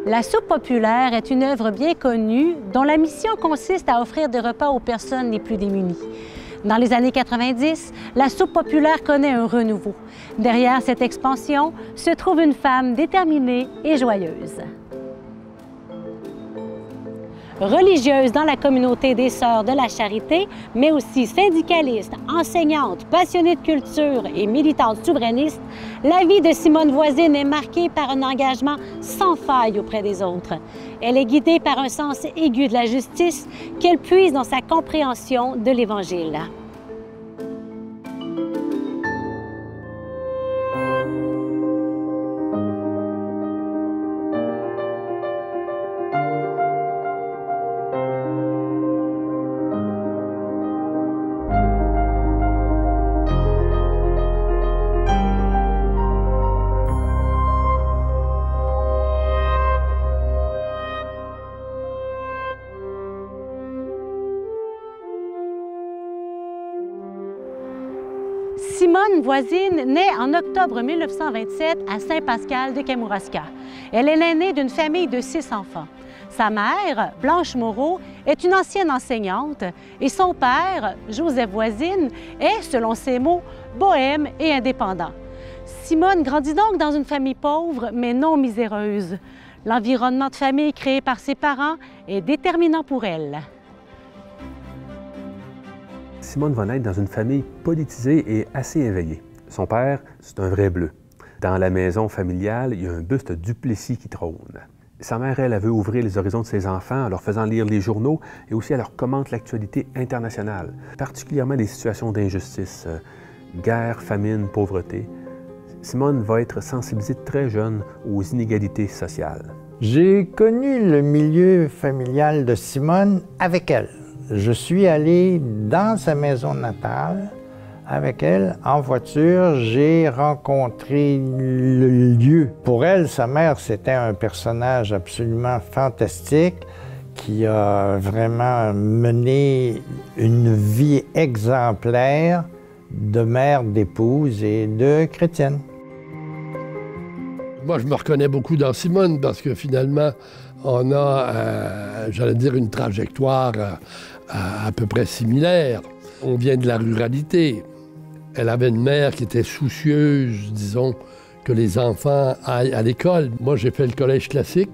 La soupe populaire est une œuvre bien connue dont la mission consiste à offrir des repas aux personnes les plus démunies. Dans les années 90, la soupe populaire connaît un renouveau. Derrière cette expansion se trouve une femme déterminée et joyeuse. Religieuse dans la communauté des Sœurs de la Charité, mais aussi syndicaliste, enseignante, passionnée de culture et militante souverainiste, la vie de Simone Voisine est marquée par un engagement sans faille auprès des autres. Elle est guidée par un sens aigu de la justice qu'elle puise dans sa compréhension de l'Évangile. Simone Voisine naît en octobre 1927 à Saint-Pascal de Kamouraska. Elle est l'aînée d'une famille de 6 enfants. Sa mère, Blanche Moreau, est une ancienne enseignante et son père, Joseph Voisine, est, selon ses mots, bohème et indépendant. Simone grandit donc dans une famille pauvre mais non miséreuse. L'environnement de famille créé par ses parents est déterminant pour elle. Simone va naître dans une famille politisée et assez éveillée. Son père, c'est un vrai bleu. Dans la maison familiale, il y a un buste Duplessis qui trône. Sa mère, elle veut ouvrir les horizons de ses enfants en leur faisant lire les journaux et aussi elle leur commente l'actualité internationale, particulièrement les situations d'injustice, guerre, famine, pauvreté. Simone va être sensibilisée très jeune aux inégalités sociales. J'ai connu le milieu familial de Simone avec elle. Je suis allé dans sa maison natale avec elle en voiture. J'ai rencontré le lieu. Pour elle, sa mère, c'était un personnage absolument fantastique qui a vraiment mené une vie exemplaire de mère, d'épouse et de chrétienne. Moi, je me reconnais beaucoup dans Simone parce que finalement, on a, j'allais dire, une trajectoire à peu près similaire. On vient de la ruralité. Elle avait une mère qui était soucieuse, disons, que les enfants aillent à l'école. Moi, j'ai fait le collège classique.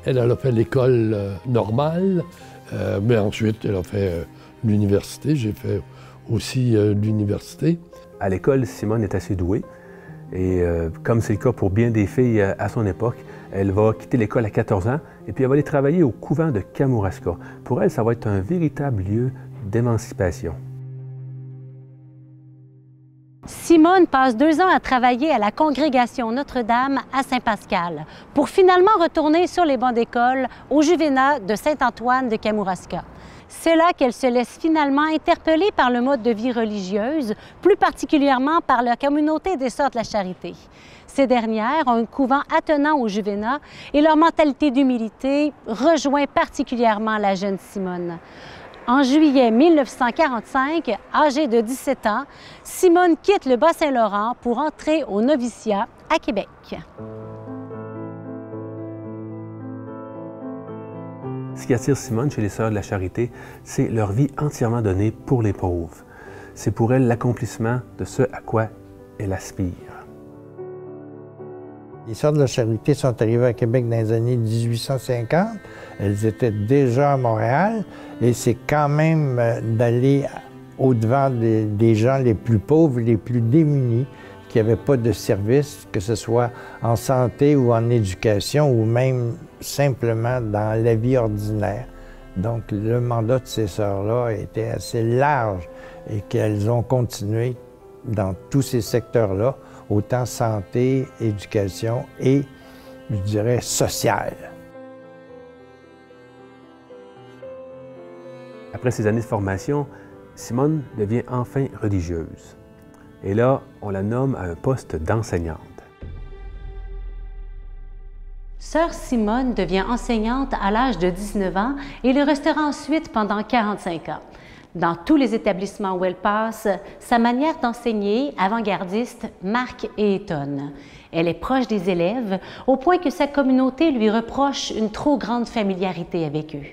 Elle a fait l'école normale, mais ensuite, elle a fait l'université. J'ai fait aussi l'université. À l'école, Simone est assez douée. Et comme c'est le cas pour bien des filles à son époque, elle va quitter l'école à 14 ans et puis elle va aller travailler au couvent de Kamouraska. Pour elle, ça va être un véritable lieu d'émancipation. Simone passe 2 ans à travailler à la congrégation Notre-Dame à Saint-Pascal pour finalement retourner sur les bancs d'école au Juvénat de Saint-Antoine de Kamouraska. C'est là qu'elle se laisse finalement interpeller par le mode de vie religieuse, plus particulièrement par la communauté des Sœurs de la Charité. Ces dernières ont un couvent attenant au Juvénat et leur mentalité d'humilité rejoint particulièrement la jeune Simone. En juillet 1945, âgée de 17 ans, Simone quitte le Bas-Saint-Laurent pour entrer au noviciat à Québec. Ce qui attire Simone chez les Sœurs de la Charité, c'est leur vie entièrement donnée pour les pauvres. C'est pour elle l'accomplissement de ce à quoi elle aspire. Les Sœurs de la Charité sont arrivées à Québec dans les années 1850. Elles étaient déjà à Montréal et c'est quand même d'aller au-devant des gens les plus pauvres, les plus démunis, qui n'avaient pas de service, que ce soit en santé ou en éducation ou même simplement dans la vie ordinaire. Donc le mandat de ces sœurs-là était assez large et qu'elles ont continué dans tous ces secteurs-là, autant santé, éducation et, je dirais, social. Après ces années de formation, Simone devient enfin religieuse. Et là, on la nomme à un poste d'enseignante. Sœur Simone devient enseignante à l'âge de 19 ans et le restera ensuite pendant 45 ans. Dans tous les établissements où elle passe, sa manière d'enseigner, avant-gardiste, marque et étonne. Elle est proche des élèves, au point que sa communauté lui reproche une trop grande familiarité avec eux.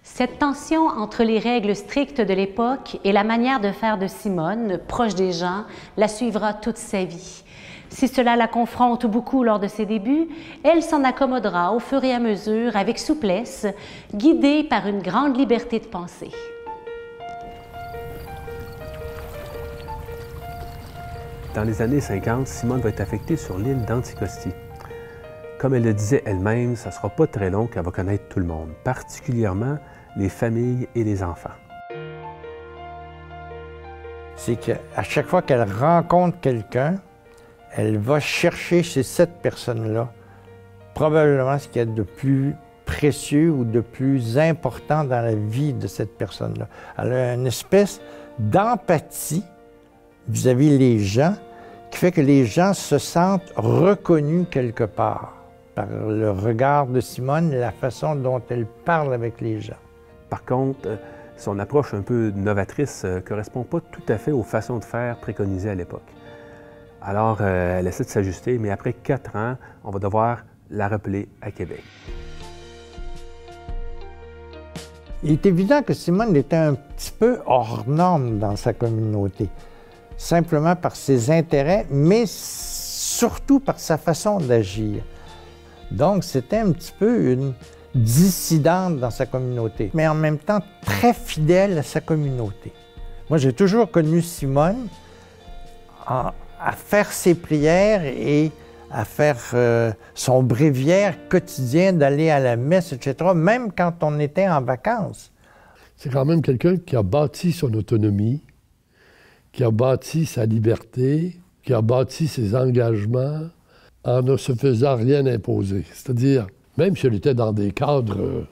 Cette tension entre les règles strictes de l'époque et la manière de faire de Simone, proche des gens, la suivra toute sa vie. Si cela la confronte beaucoup lors de ses débuts, elle s'en accommodera au fur et à mesure avec souplesse, guidée par une grande liberté de pensée. Dans les années 50, Simone va être affectée sur l'île d'Anticosti. Comme elle le disait elle-même, ça ne sera pas très long qu'elle va connaître tout le monde, particulièrement les familles et les enfants. C'est qu'à chaque fois qu'elle rencontre quelqu'un, elle va chercher chez cette personne-là probablement ce qu'il y a de plus précieux ou de plus important dans la vie de cette personne-là. Elle a une espèce d'empathie vis-à-vis des gens, qui fait que les gens se sentent reconnus quelque part par le regard de Simone et la façon dont elle parle avec les gens. Par contre, son approche un peu novatrice ne correspond pas tout à fait aux façons de faire préconisées à l'époque. Alors, elle essaie de s'ajuster, mais après 4 ans, on va devoir la rappeler à Québec. Il est évident que Simone était un petit peu hors norme dans sa communauté, simplement par ses intérêts, mais surtout par sa façon d'agir. Donc, c'était un petit peu une dissidente dans sa communauté, mais en même temps très fidèle à sa communauté. Moi, j'ai toujours connu Simone à faire ses prières et à faire son bréviaire quotidien, d'aller à la messe, etc., même quand on était en vacances. C'est quand même quelqu'un qui a bâti son autonomie, qui a bâti sa liberté, qui a bâti ses engagements en ne se faisant rien imposer. C'est-à-dire, même si elle était dans des cadres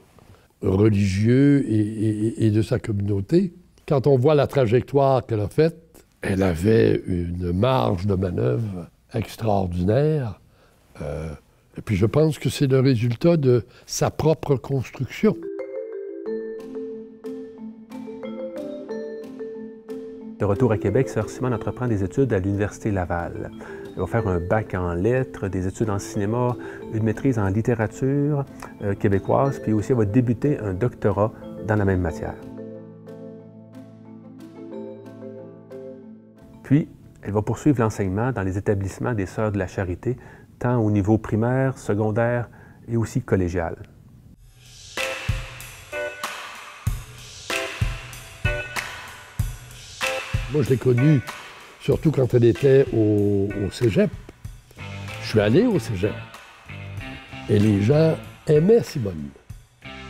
religieux et de sa communauté, quand on voit la trajectoire qu'elle a faite, elle avait une marge de manœuvre extraordinaire. Et puis je pense que c'est le résultat de sa propre construction. De retour à Québec, sœur Simone entreprend des études à l'Université Laval. Elle va faire un bac en lettres, des études en cinéma, une maîtrise en littérature québécoise, puis aussi elle va débuter un doctorat dans la même matière. Puis, elle va poursuivre l'enseignement dans les établissements des Sœurs de la Charité, tant au niveau primaire, secondaire et aussi collégial. Moi, je l'ai connue surtout quand elle était au cégep. Je suis allé au cégep. Et les gens aimaient Simone.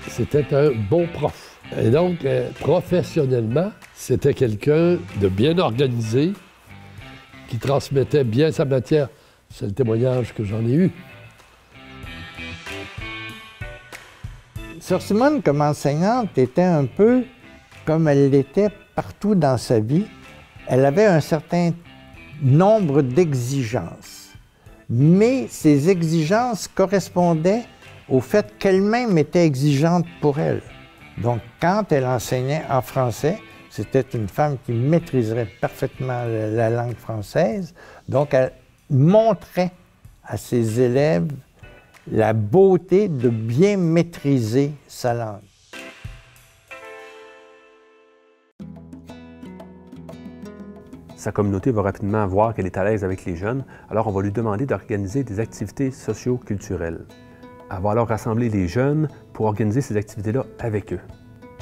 C'était un bon prof. Et donc, professionnellement, c'était quelqu'un de bien organisé, qui transmettait bien sa matière. C'est le témoignage que j'en ai eu. Sœur Simone, comme enseignante, était un peu comme elle l'était partout dans sa vie. Elle avait un certain nombre d'exigences, mais ces exigences correspondaient au fait qu'elle-même était exigeante pour elle. Donc, quand elle enseignait en français, c'était une femme qui maîtriserait parfaitement la langue française. Donc, elle montrait à ses élèves la beauté de bien maîtriser sa langue. Sa communauté va rapidement voir qu'elle est à l'aise avec les jeunes, alors on va lui demander d'organiser des activités socio-culturelles. Elle va alors rassembler les jeunes pour organiser ces activités-là avec eux.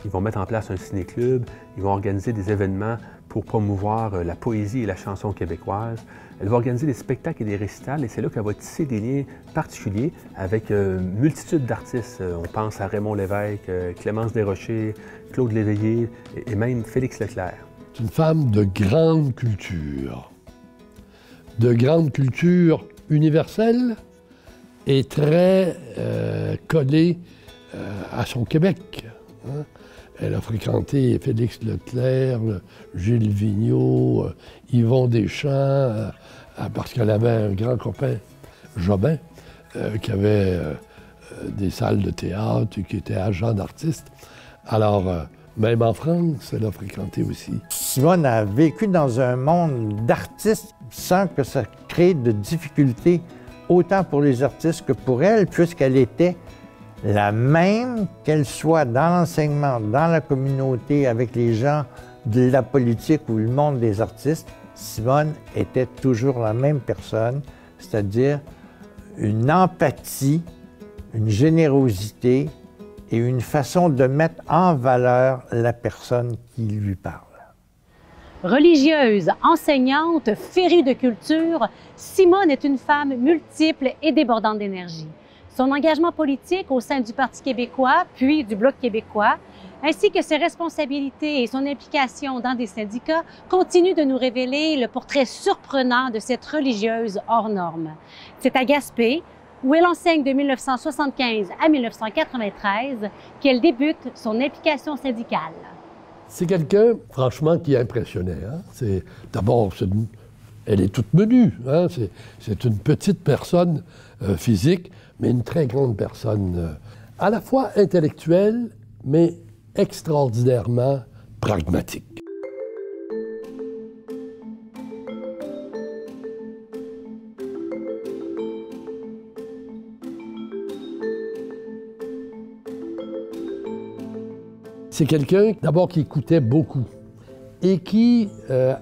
Ils vont mettre en place un ciné-club, ils vont organiser des événements pour promouvoir la poésie et la chanson québécoise. Elle va organiser des spectacles et des récitals, et c'est là qu'elle va tisser des liens particuliers avec multitude d'artistes. On pense à Raymond Lévesque, Clémence Desrochers, Claude Léveillé et même Félix Leclerc. C'est une femme de grande culture universelle et très collée à son Québec. Hein? Elle a fréquenté Félix Leclerc, Gilles Vigneault, Yvon Deschamps, parce qu'elle avait un grand copain, Jobin, qui avait des salles de théâtre et qui était agent d'artiste. Alors, Même en France, elle a fréquenté aussi. Simone a vécu dans un monde d'artistes sans que ça crée de difficultés, autant pour les artistes que pour elle, puisqu'elle était la même, qu'elle soit dans l'enseignement, dans la communauté, avec les gens de la politique ou le monde des artistes. Simone était toujours la même personne, c'est-à-dire une empathie, une générosité et une façon de mettre en valeur la personne qui lui parle. Religieuse, enseignante, férue de culture, Simone est une femme multiple et débordante d'énergie. Son engagement politique au sein du Parti québécois, puis du Bloc québécois, ainsi que ses responsabilités et son implication dans des syndicats continuent de nous révéler le portrait surprenant de cette religieuse hors norme. C'est à Gaspé, où elle enseigne de 1975 à 1993, qu'elle débute son implication syndicale. C'est quelqu'un, franchement, qui impressionnait. Hein? D'abord, elle est toute menue. Hein? C'est une petite personne physique, mais une très grande personne, à la fois intellectuelle, mais extraordinairement pragmatique. C'est quelqu'un, d'abord, qui écoutait beaucoup et qui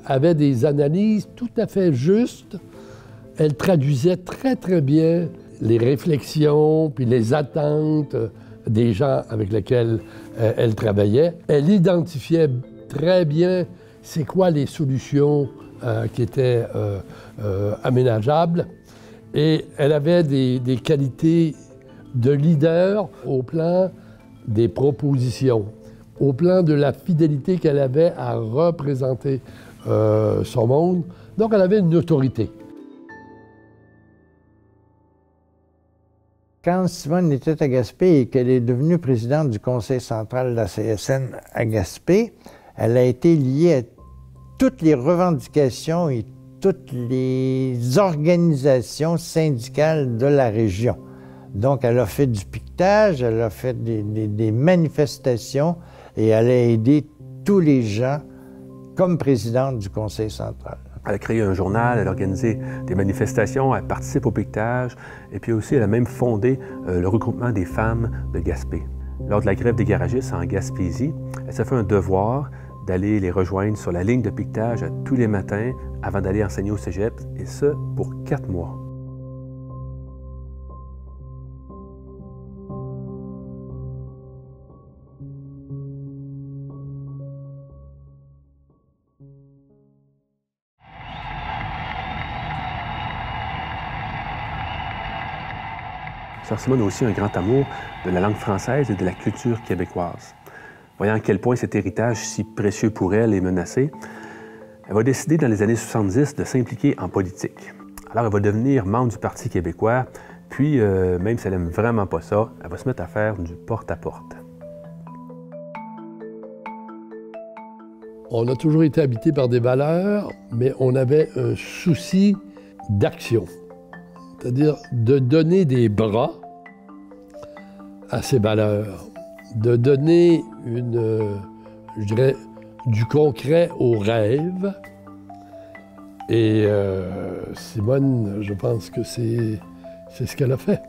avait des analyses tout à fait justes. Elle traduisait très, très bien les réflexions puis les attentes des gens avec lesquels elle travaillait. Elle identifiait très bien c'est quoi les solutions qui étaient aménageables. Et elle avait des qualités de leader au plan des propositions, au plan de la fidélité qu'elle avait à représenter son monde. Donc, elle avait une autorité. Quand Simone était à Gaspé et qu'elle est devenue présidente du Conseil central de la CSN à Gaspé, elle a été liée à toutes les revendications et toutes les organisations syndicales de la région. Donc, elle a fait du piquetage, elle a fait des manifestations et elle a aidé tous les gens comme présidente du Conseil central. Elle a créé un journal, elle a organisé des manifestations, elle participe au piquetage et puis aussi elle a même fondé le regroupement des femmes de Gaspé. Lors de la grève des garagistes en Gaspésie, elle s'est fait un devoir d'aller les rejoindre sur la ligne de piquetage tous les matins avant d'aller enseigner au cégep, et ce, pour 4 mois. Sœur Simone a aussi un grand amour de la langue française et de la culture québécoise. Voyant à quel point cet héritage si précieux pour elle est menacé, elle va décider dans les années 70 de s'impliquer en politique. Alors elle va devenir membre du Parti québécois, puis même si elle n'aime vraiment pas ça, elle va se mettre à faire du porte-à-porte. On a toujours été habité par des valeurs, mais on avait un souci d'action. C'est-à-dire de donner des bras à ces valeurs, de donner je dirais, du concret aux rêves. Et Simone, je pense que c'est ce qu'elle a fait.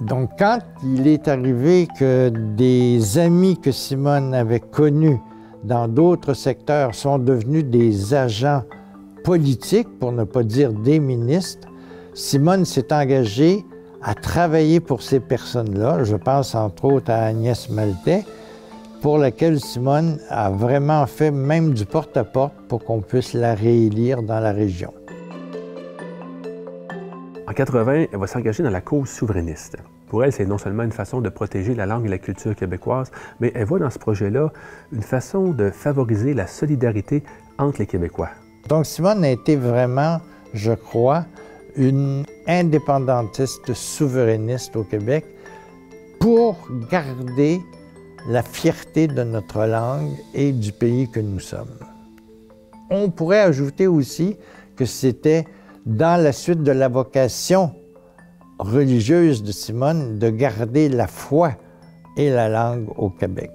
Donc, quand il est arrivé que des amis que Simone avait connus dans d'autres secteurs sont devenus des agents politiques, pour ne pas dire des ministres, Simone s'est engagée à travailler pour ces personnes-là. Je pense entre autres à Agnès Maltais, pour laquelle Simone a vraiment fait même du porte-à-porte pour qu'on puisse la réélire dans la région. En 80, elle va s'engager dans la cause souverainiste. Pour elle, c'est non seulement une façon de protéger la langue et la culture québécoise, mais elle voit dans ce projet-là une façon de favoriser la solidarité entre les Québécois. Donc Simone a été vraiment, je crois, une indépendantiste souverainiste au Québec pour garder la fierté de notre langue et du pays que nous sommes. On pourrait ajouter aussi que c'était dans la suite de la vocation religieuse de Simone de garder la foi et la langue au Québec.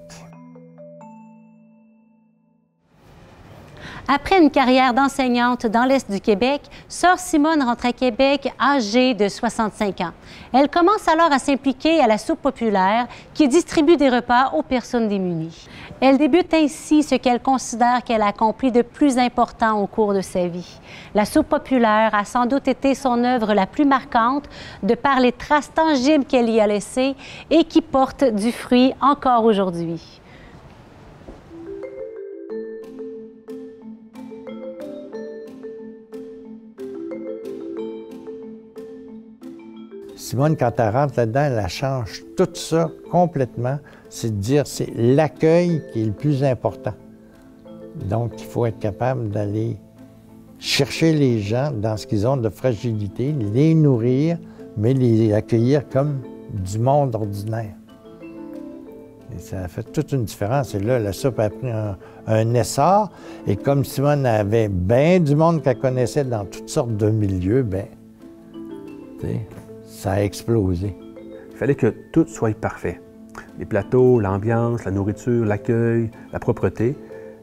Après une carrière d'enseignante dans l'Est du Québec, Sœur Simone rentre à Québec âgée de 65 ans. Elle commence alors à s'impliquer à la Soupe populaire qui distribue des repas aux personnes démunies. Elle débute ainsi ce qu'elle considère qu'elle a accompli de plus important au cours de sa vie. La Soupe populaire a sans doute été son œuvre la plus marquante de par les traces tangibles qu'elle y a laissées et qui portent du fruit encore aujourd'hui. Simone, quand elle rentre là-dedans, elle change tout ça complètement. C'est de dire c'est l'accueil qui est le plus important. Donc, il faut être capable d'aller chercher les gens dans ce qu'ils ont de fragilité, les nourrir, mais les accueillir comme du monde ordinaire. Et ça a fait toute une différence. Et là, la soupe a pris un essor. Et comme Simone avait bien du monde qu'elle connaissait dans toutes sortes de milieux, bien, tu sais, ça a explosé. Il fallait que tout soit parfait. Les plateaux, l'ambiance, la nourriture, l'accueil, la propreté.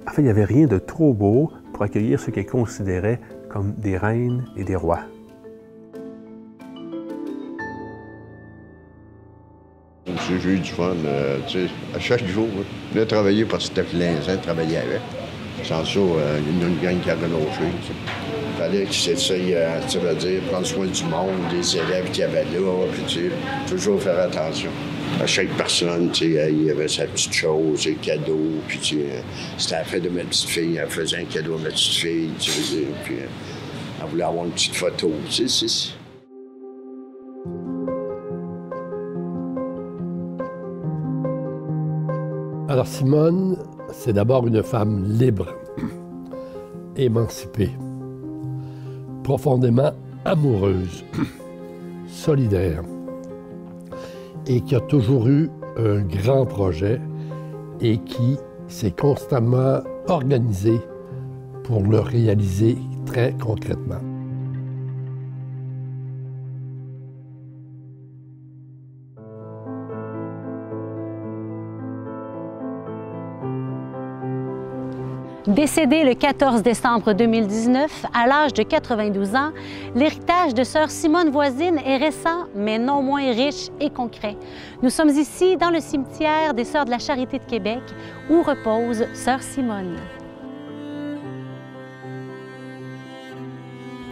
En fait, il n'y avait rien de trop beau pour accueillir ceux qu'elle considérait comme des reines et des rois. J'ai eu du fun, tu sais, à chaque jour. Je venais travailler parce que c'était plaisant de travailler avec. Sans ça, il y a une gang qui a renoncé. Il fallait qu'ils essayent, tu veux dire, prendre soin du monde, des élèves qu'il y avait là, puis tu sais, toujours faire attention. À chaque personne, tu sais, il y avait sa petite chose, un cadeau, puis tu sais, c'était la fête de ma petite fille, elle faisait un cadeau à ma petite fille, tu veux dire, puis elle voulait avoir une petite photo, tu sais. Alors Simone, c'est d'abord une femme libre, émancipée, profondément amoureuse, solidaire, et qui a toujours eu un grand projet et qui s'est constamment organisée pour le réaliser très concrètement. Décédée le 14 décembre 2019, à l'âge de 92 ans, l'héritage de Sœur Simone Voisine est récent, mais non moins riche et concret. Nous sommes ici dans le cimetière des Sœurs de la Charité de Québec, où repose Sœur Simone.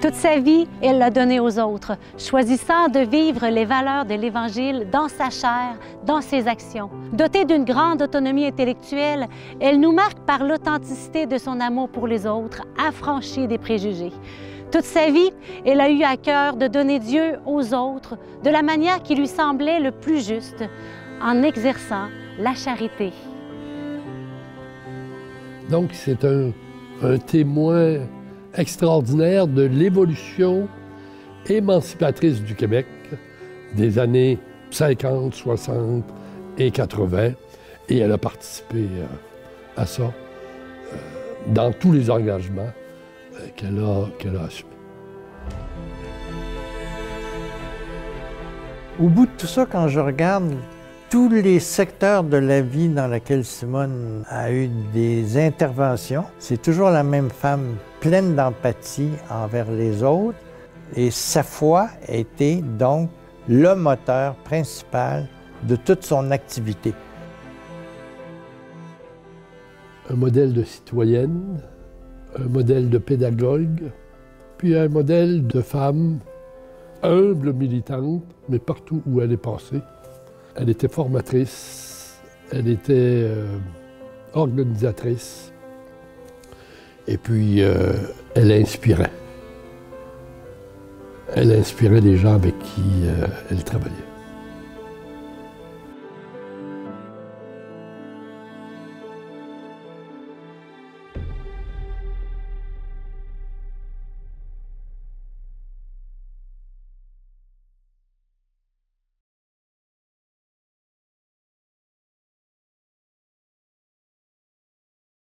Toute sa vie, elle l'a donnée aux autres, choisissant de vivre les valeurs de l'Évangile dans sa chair, dans ses actions. Dotée d'une grande autonomie intellectuelle, elle nous marque par l'authenticité de son amour pour les autres, affranchie des préjugés. Toute sa vie, elle a eu à cœur de donner Dieu aux autres de la manière qui lui semblait le plus juste, en exerçant la charité. Donc, c'est un témoin extraordinaire de l'évolution émancipatrice du Québec des années 50, 60 et 80. Et elle a participé à ça dans tous les engagements qu'elle a assumés. Au bout de tout ça, quand je regarde tous les secteurs de la vie dans lesquels Simone a eu des interventions, c'est toujours la même femme pleine d'empathie envers les autres. Et sa foi était donc le moteur principal de toute son activité. Un modèle de citoyenne, un modèle de pédagogue, puis un modèle de femme humble, militante, mais partout où elle est passée. Elle était formatrice, elle était organisatrice, et puis elle inspirait. Elle inspirait les gens avec qui elle travaillait.